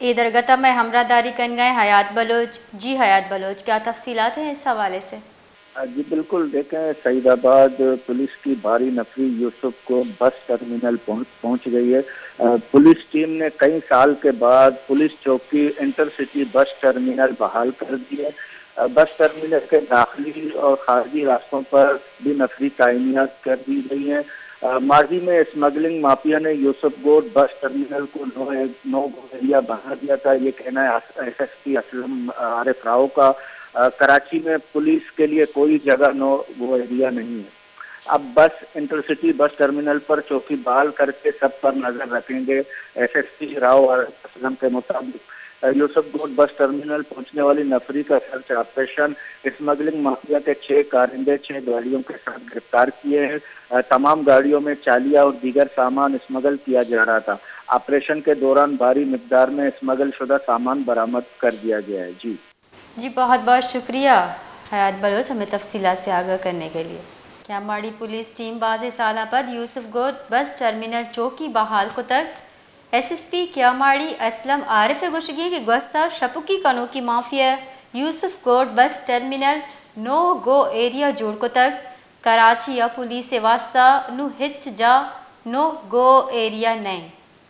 درگتہ میں ہمراہداری کر گئے حیات بلوچ. جی حیات بلوچ، کیا تفصیلات ہیں اس حوالے سے؟ جی بالکل، دیکھیں سعید آباد پولیس کی بھاری نفری یوسف کو بس ٹرمینل پہنچ گئی ہے. پولیس ٹیم نے کئی سال کے بعد پولیس چوکی انٹر سٹی بس ٹرمینل بحال کر دی ہے. بس ٹرمینل کے داخلی اور خارجی راستوں پر بھی نفری تعینات کر دی گئی ہیں. ماضی میں اسمگلنگ مافیا نے یوسف گوڈ بس ٹرمینل کو نو گو ایریا بنا دیا تھا. یہ کہنا ہے ایس ایس پی اسلم عارف راؤ کا. کراچی میں پولیس کے لیے کوئی جگہ نو گو ایریا نہیں ہے. اب بس انٹرسٹی بس ٹرمینل پر چوکی بحال کر کے سب پر نظر رکھیں گے. ایس ایس پی راؤ اور اسلم کے مطابق یوسف گوڈ بس ٹرمینل پہنچنے والی نفری کا سرچ آپریشن اسمگلنگ مافیا کے 6 کارندے 6 گاڑیوں کے ساتھ گرفتار کیے ہیں. تمام گاڑیوں میں چالیا اور دیگر سامان اسمگل کیا جا رہا تھا. آپریشن کے دوران بھاری مقدار میں اسمگل شدہ سامان برآمد کر دیا گیا ہے. جی بہت بہت شکریہ حیات بلوچ ہمیں تفصیلات سے آگاہ کرنے کے لیے. کیاماڑی پولیس ٹیم باز سالہ بعد یوسف گوڈ بس ٹرمینل چوکی بحال کو تک. ایس ایس پی کیاماڑی اسلم عارف گوشگی کی گوسا شپکی کنو کی مافیا یوسف گوڈ بس ٹرمینل نو گو ایریا جوڑ کو تک. کراچی یا پولیس واسطہ نو ہچ جا نو گو ایریا نہیں.